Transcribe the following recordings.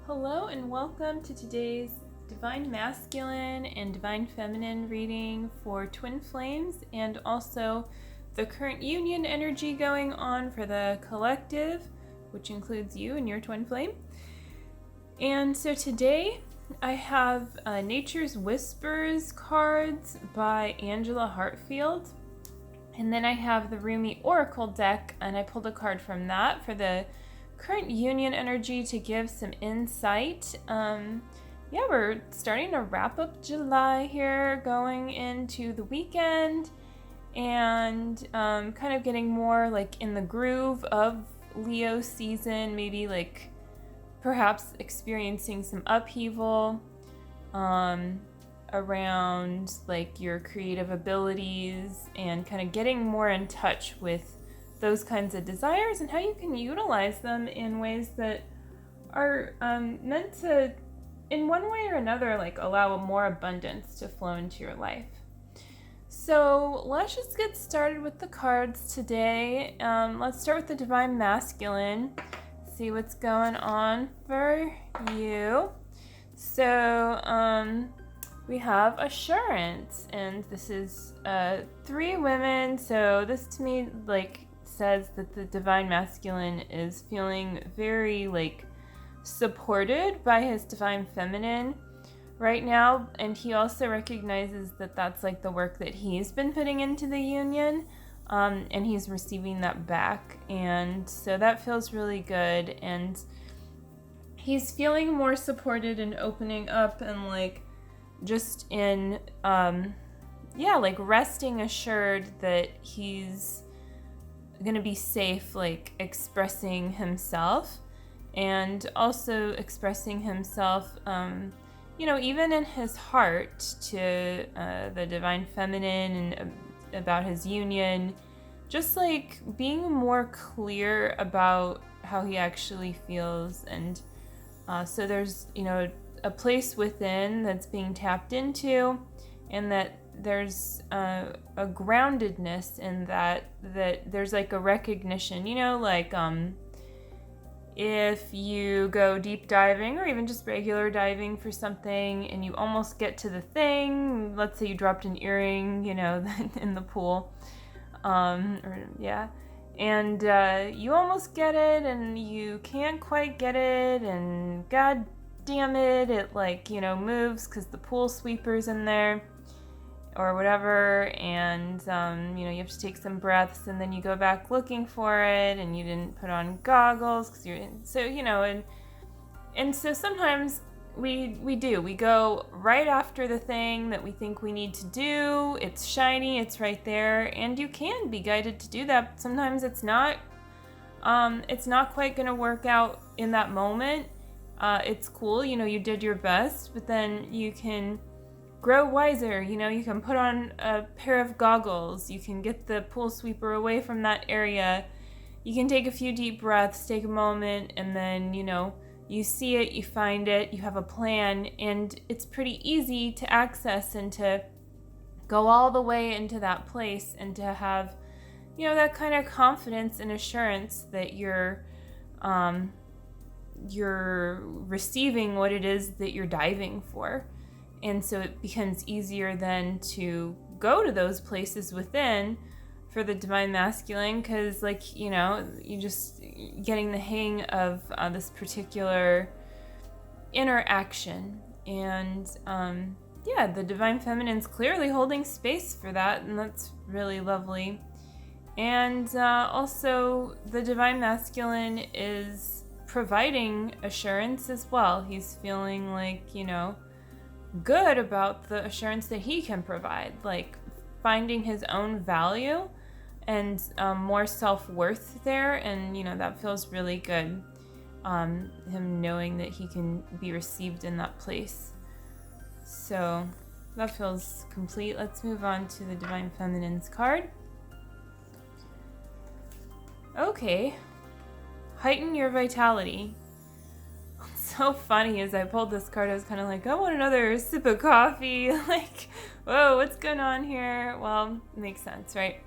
Hello and welcome to today's Divine Masculine and Divine Feminine reading for Twin Flames and also the current union energy going on for the collective, which includes you and your twin flame. And so today I have Nature's Whispers cards by Angela Hartfield. And then I have the Rumi Oracle deck, and I pulled a card from that for the current union energy to give some insight. We're starting to wrap up July here, going into the weekend, and kind of getting more like in the groove of Leo season, maybe like perhaps experiencing some upheaval around like your creative abilities and kind of getting more in touch with those kinds of desires and how you can utilize them in ways that are meant to, in one way or another, like allow more abundance to flow into your life. So let's just get started with the cards today. Let's start with the Divine Masculine, see what's going on for you. So we have Assurance, and this is 3 women, so this to me like says that the Divine Masculine is feeling very like supported by his Divine Feminine right now, and he also recognizes that that's like the work that he's been putting into the union, and he's receiving that back, and so that feels really good, and he's feeling more supported and opening up and like just in like resting assured that he's gonna be safe, like expressing himself, and also expressing himself even in his heart to the Divine Feminine and about his union, just like being more clear about how he actually feels. And so there's a place within that's being tapped into, and that there's a groundedness in that there's like a recognition, if you go deep diving or even just regular diving for something and you almost get to the thing, let's say you dropped an earring, in the pool, and you almost get it and you can't quite get it, and god damn it, it moves because the pool sweeper's in there or whatever, and you have to take some breaths, and then you go back looking for it, and you didn't put on goggles because and so sometimes we go right after the thing that we think we need to do. It's shiny, it's right there, and you can be guided to do that, but sometimes it's not quite gonna work out in that moment. It's cool, you did your best, but then you can grow wiser, you can put on a pair of goggles, you can get the pool sweeper away from that area, you can take a few deep breaths, take a moment, and then, you see it, you find it, you have a plan, and it's pretty easy to access and to go all the way into that place and to have, that kind of confidence and assurance that you're receiving what it is that you're diving for. And so it becomes easier then to go to those places within for the Divine Masculine, because you just getting the hang of this particular interaction. And the Divine Feminine's clearly holding space for that, and that's really lovely. And also the Divine Masculine is providing assurance as well. He's feeling like, good about the assurance that he can provide, like finding his own value and more self-worth there, and that feels really good, him knowing that he can be received in that place. So that feels complete. Let's move on to the Divine Feminine's card. Okay, heighten your vitality. So funny, as I pulled this card, I was kind of like, I want another sip of coffee. Like, whoa, what's going on here? Well, it makes sense, right?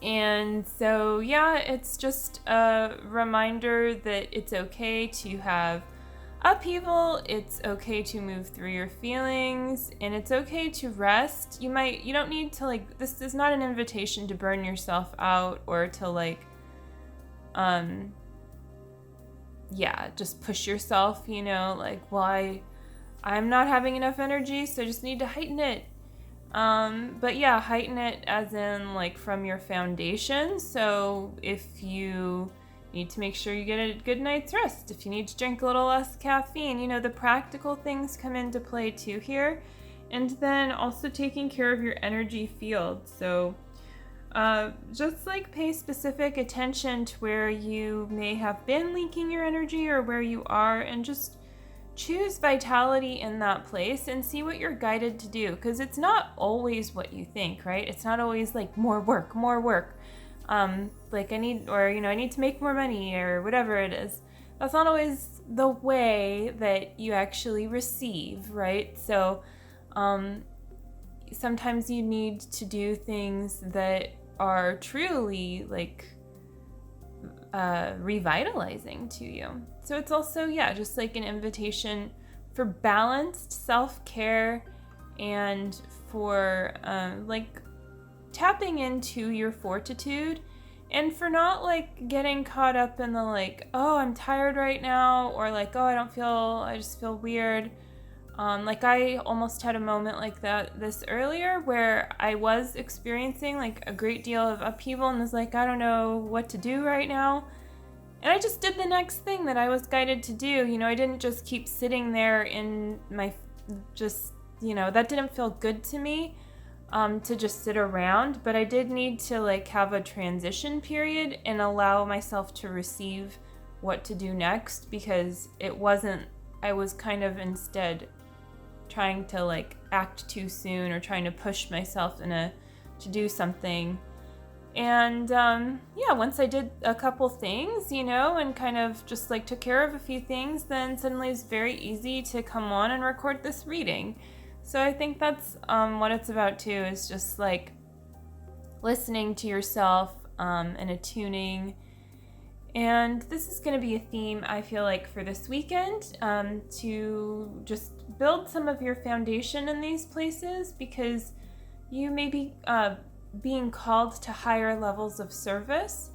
And so, yeah, it's just a reminder that it's okay to have upheaval, it's okay to move through your feelings, and it's okay to rest. You don't need to, like, this is not an invitation to burn yourself out or to, like, just push yourself, like, well, I'm not having enough energy, so I just need to heighten it. But yeah, heighten it as in, like, from your foundation. So if you need to make sure you get a good night's rest, if you need to drink a little less caffeine, the practical things come into play too here. And then also taking care of your energy field. So just like pay specific attention to where you may have been leaking your energy or where you are, and just choose vitality in that place and see what you're guided to do, because it's not always what you think, right? It's not always like more work. Like I need to make more money or whatever it is. That's not always the way that you actually receive, right? So sometimes you need to do things that are truly like revitalizing to you. So it's also, just like an invitation for balanced self-care and for like tapping into your fortitude, and for not like getting caught up in the like, oh, I'm tired right now, or like, oh, I just feel weird. Like I almost had a moment like that this earlier where I was experiencing like a great deal of upheaval and was like, I don't know what to do right now. And I just did the next thing that I was guided to do. I didn't just keep sitting there in my, that didn't feel good to me, to just sit around. But I did need to like have a transition period and allow myself to receive what to do next, because I was kind of instead trying to like act too soon or trying to push myself to do something. And once I did a couple things, and kind of just like took care of a few things, then suddenly it's very easy to come on and record this reading. So I think that's what it's about too, is just like listening to yourself and attuning. And this is going to be a theme, I feel like, for this weekend, to just build some of your foundation in these places, because you may be being called to higher levels of service.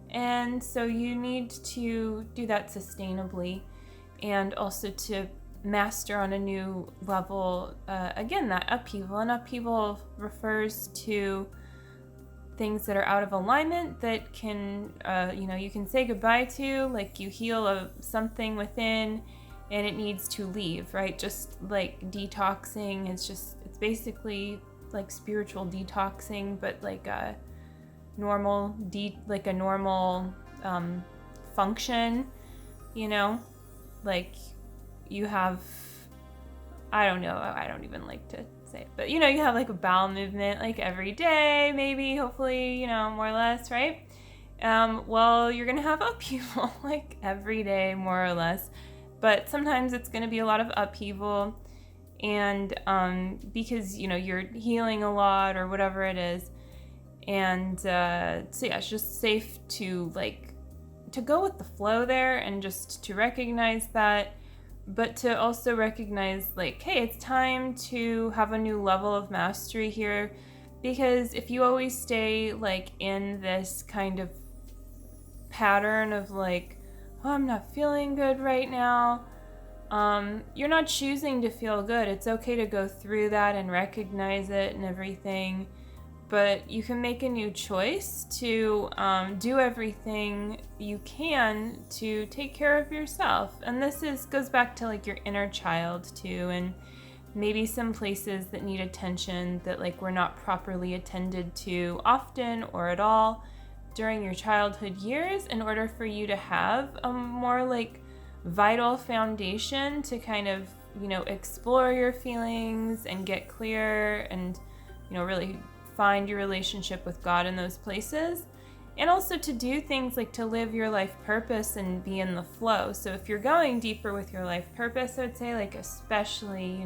And so you need to do that sustainably, and also to master on a new level, again, that upheaval. And upheaval refers to things that are out of alignment that can, you can say goodbye to, like you heal something within and it needs to leave, right? Just like detoxing, it's basically like spiritual detoxing, but like a normal function, like you have, I don't know, I don't even like to say it, but you have like a bowel movement like every day, maybe, hopefully, more or less, right? Well, you're gonna have upheaval like every day, more or less, but sometimes it's gonna be a lot of upheaval, and because you're healing a lot or whatever it is. And it's just safe to go with the flow there, and just to recognize that, but to also recognize like, hey, it's time to have a new level of mastery here. Because if you always stay like in this kind of pattern of like, oh, I'm not feeling good right now, you're not choosing to feel good. It's okay to go through that and recognize it and everything, but you can make a new choice to do everything you can to take care of yourself. And this goes back to like your inner child too, and maybe some places that need attention that like were not properly attended to often or at all during your childhood years, in order for you to have a more like vital foundation to kind of, explore your feelings and get clear and, really find your relationship with God in those places. And also to do things like to live your life purpose and be in the flow. So if you're going deeper with your life purpose, I would say like especially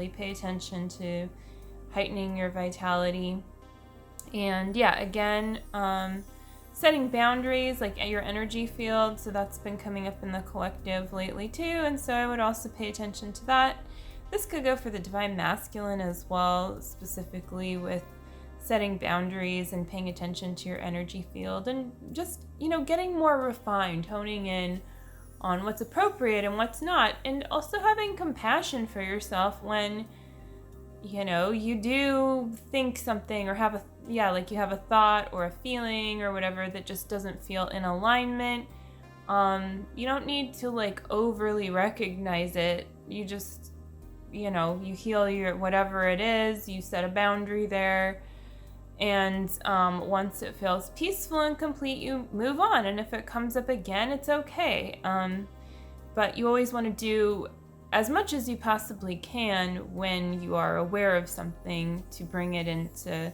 pay attention to heightening your vitality And yeah, again, setting boundaries, like at your energy field. So that's been coming up in the collective lately too. And so I would also pay attention to that. This could go for the divine masculine as well, specifically with setting boundaries and paying attention to your energy field and just, getting more refined, honing in on what's appropriate and what's not, and also having compassion for yourself when, you do think something or you have a thought or a feeling or whatever that just doesn't feel in alignment. You don't need to overly recognize it. You just, you heal your whatever it is, you set a boundary there. And once it feels peaceful and complete, you move on. And if it comes up again, it's okay. But you always want to do as much as you possibly can when you are aware of something to bring it into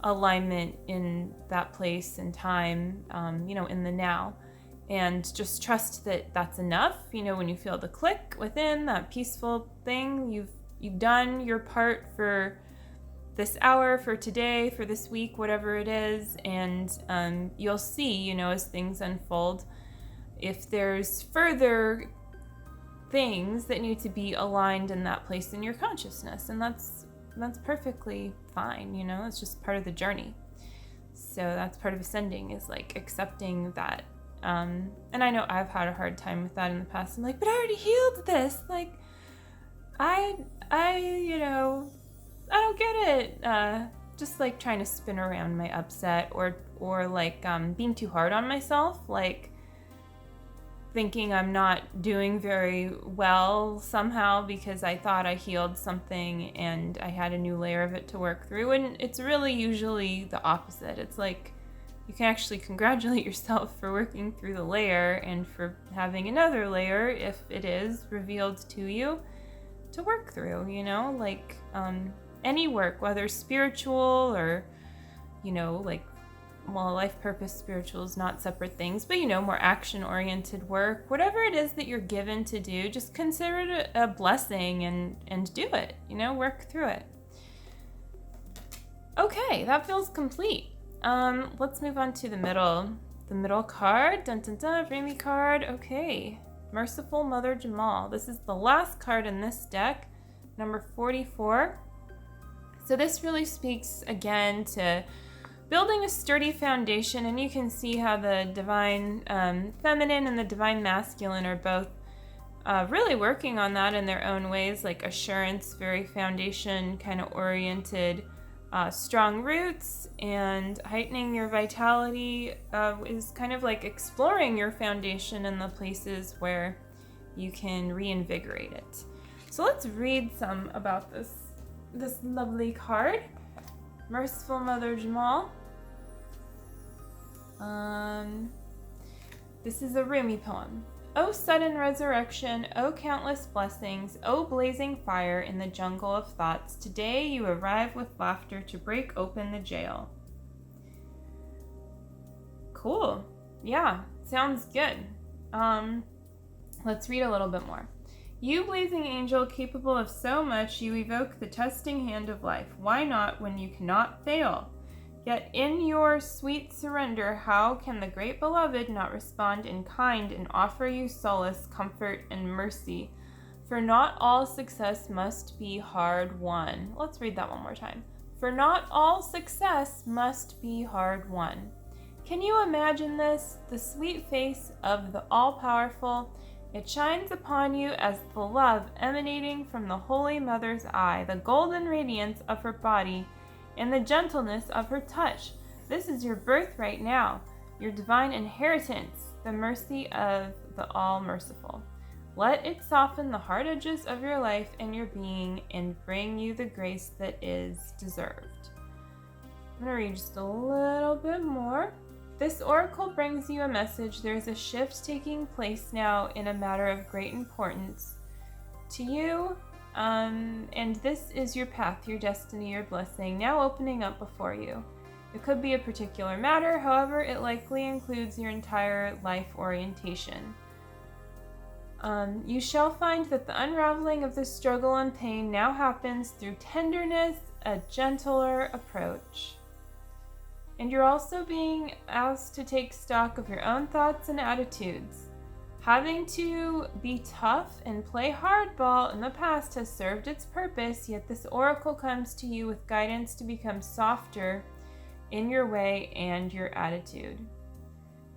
alignment in that place and time, in the now. And just trust that that's enough. When you feel the click within that peaceful thing, you've done your part for this hour, for today, for this week, whatever it is. And you'll see, as things unfold, if there's further things that need to be aligned in that place in your consciousness. And that's perfectly fine, it's just part of the journey. So that's part of ascending, is accepting that. And I know I've had a hard time with that in the past. I'm but I already healed this. I don't get it. Just trying to spin around my upset or being too hard on myself, thinking I'm not doing very well somehow because I thought I healed something and I had a new layer of it to work through. And it's really usually the opposite. It's you can actually congratulate yourself for working through the layer and for having another layer, if it is revealed to you, to work through, any work, whether spiritual or, life purpose, spiritual is not separate things, but, more action-oriented work, whatever it is that you're given to do, just consider it a blessing and do it, work through it. Okay, that feels complete. Let's move on to the middle card. Dun dun dun, bring me card. Okay, Merciful Mother Jamal. This is the last card in this deck, number 44. So this really speaks again to building a sturdy foundation, and you can see how the divine feminine and the divine masculine are both really working on that in their own ways, assurance, very foundation kind of oriented, strong roots, and heightening your vitality is kind of exploring your foundation in the places where you can reinvigorate it. So let's read some about this lovely card, Merciful Mother Jamal. This is a Rumi poem. O sudden resurrection, O countless blessings, O blazing fire in the jungle of thoughts, today you arrive with laughter to break open the jail. Cool. Yeah, sounds good. Let's read a little bit more. You blazing angel, capable of so much, you evoke the testing hand of life. Why not when you cannot fail? Yet in your sweet surrender, how can the great beloved not respond in kind and offer you solace, comfort, and mercy? For not all success must be hard won. Let's read that one more time. For not all success must be hard won. Can you imagine this? The sweet face of the all-powerful. It shines upon you as the love emanating from the Holy Mother's eye, the golden radiance of her body, and the gentleness of her touch. This is your birthright now, your divine inheritance, the mercy of the All-Merciful. Let it soften the hard edges of your life and your being and bring you the grace that is deserved. I'm going to read just a little bit more. This oracle brings you a message. There's a shift taking place now in a matter of great importance to you. And this is your path, your destiny, your blessing, now opening up before you. It could be a particular matter, however, it likely includes your entire life orientation. You shall find that the unraveling of the struggle and pain now happens through tenderness, a gentler approach. And you're also being asked to take stock of your own thoughts and attitudes. Having to be tough and play hardball in the past has served its purpose, yet this oracle comes to you with guidance to become softer in your way and your attitude.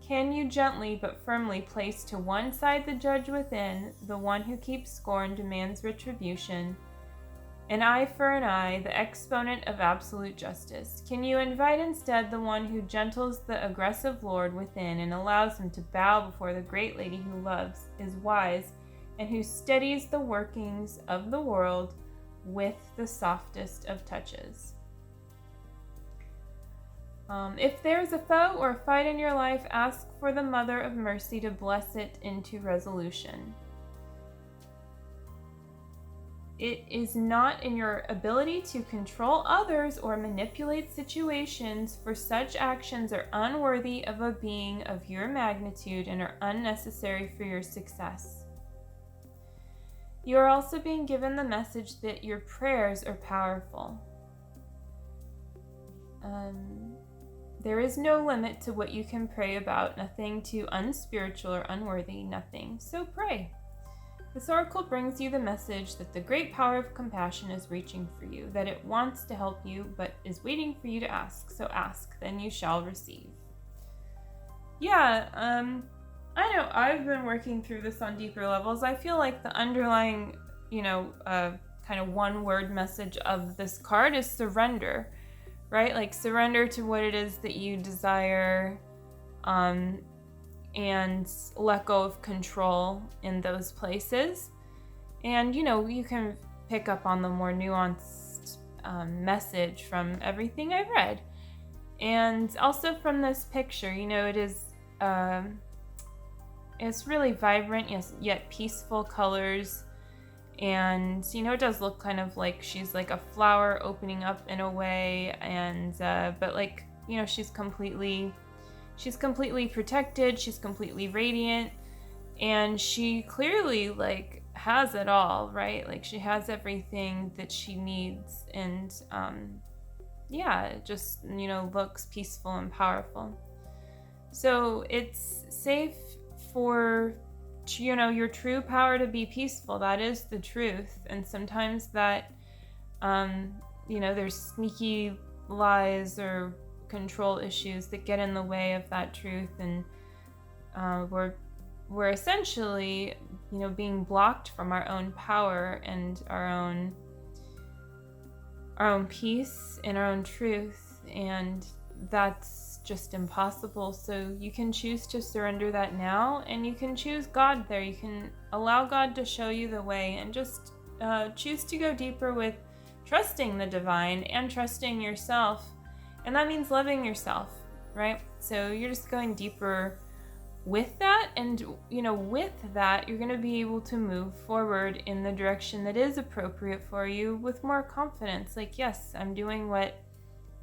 Can you gently but firmly place to one side the judge within, the one who keeps score and demands retribution, an eye for an eye, the exponent of absolute justice? Can you invite instead the one who gentles the aggressive lord within and allows him to bow before the great lady who loves, is wise, and who steadies the workings of the world with the softest of touches? If there is a foe or a fight in your life, ask for the Mother of Mercy to bless it into resolution. It is not in your ability to control others or manipulate situations, for such actions are unworthy of a being of your magnitude and are unnecessary for your success. You are also being given the message that your prayers are powerful. There is no limit to what you can pray about, nothing too unspiritual or unworthy, nothing. So pray. This oracle brings you the message that the great power of compassion is reaching for you, that it wants to help you, but is waiting for you to ask. So ask, then you shall receive. Yeah, I know I've been working through this on deeper levels. I feel like the underlying, kind of one-word message of this card is surrender, right? Like surrender to what it is that you desire, and let go of control in those places. And, you can pick up on the more nuanced message from everything I've read. And also from this picture, it is, it's really vibrant, yes, yet peaceful colors. And, it does look kind of like she's like a flower opening up in a way. And, but like, she's completely protected, she's completely radiant, and she clearly like has it all, right? Like she has everything that she needs, and it just looks peaceful and powerful. So it's safe for your true power to be peaceful. That is the truth. And sometimes that there's sneaky lies or control issues that get in the way of that truth, and we're essentially being blocked from our own power and our own peace and our own truth, and that's just impossible. So you can choose to surrender that now, and you can choose God there. You can allow God to show you the way, and just choose to go deeper with trusting the divine and trusting yourself. And that means loving yourself, right? So you're just going deeper with that. And, with that, you're going to be able to move forward in the direction that is appropriate for you with more confidence. Like, yes, I'm doing what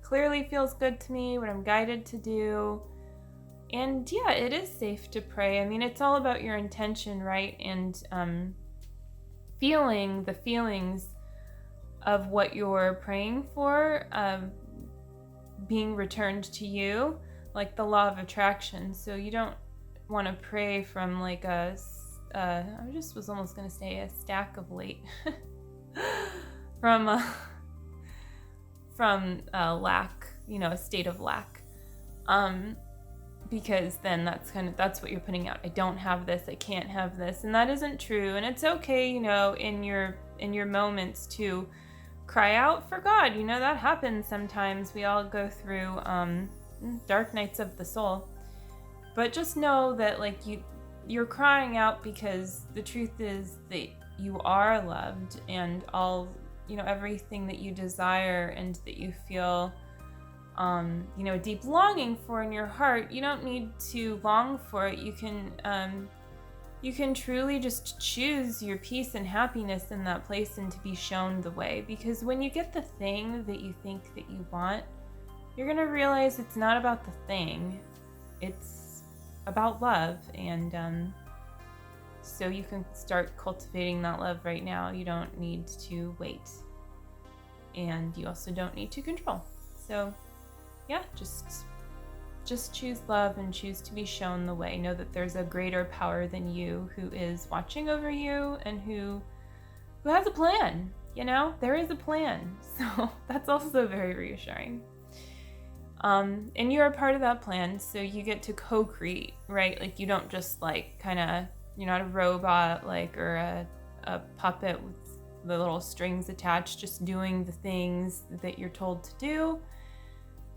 clearly feels good to me, what I'm guided to do. And yeah, it is safe to pray. I mean, it's all about your intention, right? And feeling the feelings of what you're praying for, being returned to you, like the law of attraction. So you don't want to pray from like I just was almost going to say a stack of weight from lack, a state of lack, because then that's what you're putting out. I don't have this, I can't have this, and that isn't true. And it's okay, in your moments to cry out for God. That happens sometimes. We all go through dark nights of the soul. But just know that like you're crying out because the truth is that you are loved, and all, everything that you desire and that you feel a deep longing for in your heart, you don't need to long for it. You can truly just choose your peace and happiness in that place and to be shown the way. Because when you get the thing that you think that you want, you're going to realize it's not about the thing. It's about love. And so you can start cultivating that love right now. You don't need to wait. And you also don't need to control. So yeah, just just choose love and choose to be shown the way. Know that there's a greater power than you who is watching over you and who has a plan. There is a plan. So that's also very reassuring. And you're a part of that plan, so you get to co-create, right? Like, you don't just you're not a robot, or a puppet with the little strings attached, just doing the things that you're told to do.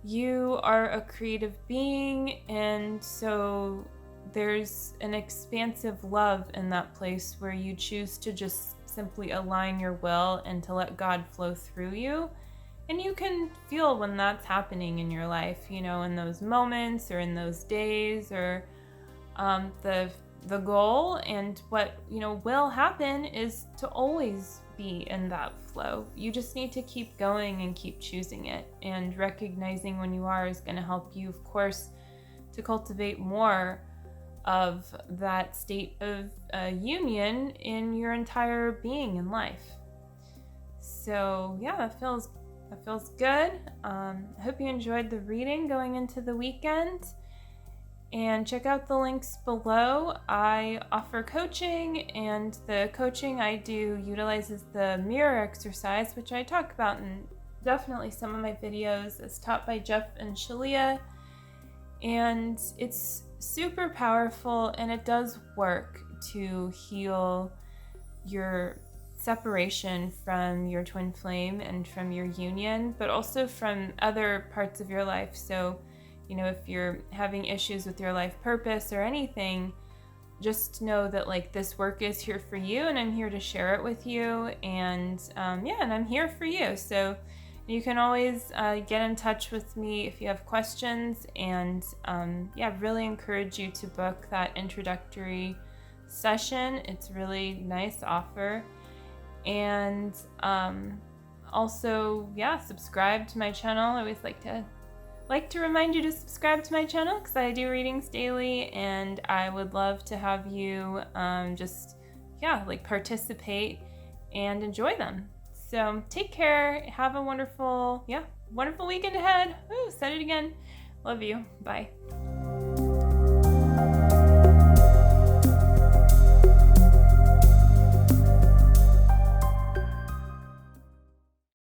You are a creative being, and so there's an expansive love in that place where you choose to just simply align your will and to let God flow through you. And you can feel when that's happening in your life, in those moments or in those days, or the goal and what will happen is to always be in that flow. You just need to keep going and keep choosing it, and recognizing when you are is going to help you, of course, to cultivate more of that state of union in your entire being in life. So yeah, that feels good. I hope you enjoyed the reading going into the weekend. And check out the links below. I offer coaching, and the coaching I do utilizes the mirror exercise, which I talk about in definitely some of my videos, as taught by Jeff and Shalia. And it's super powerful, and it does work to heal your separation from your twin flame and from your union, but also from other parts of your life. So if you're having issues with your life purpose or anything, just know that this work is here for you, and I'm here to share it with you, and and I'm here for you. So you can always get in touch with me if you have questions, and really encourage you to book that introductory session. It's a really nice offer. And also subscribe to my channel. I always like to remind you to subscribe to my channel, because I do readings daily, and I would love to have you participate and enjoy them. So take care. Have a wonderful weekend ahead. Ooh, said it again. Love you. Bye.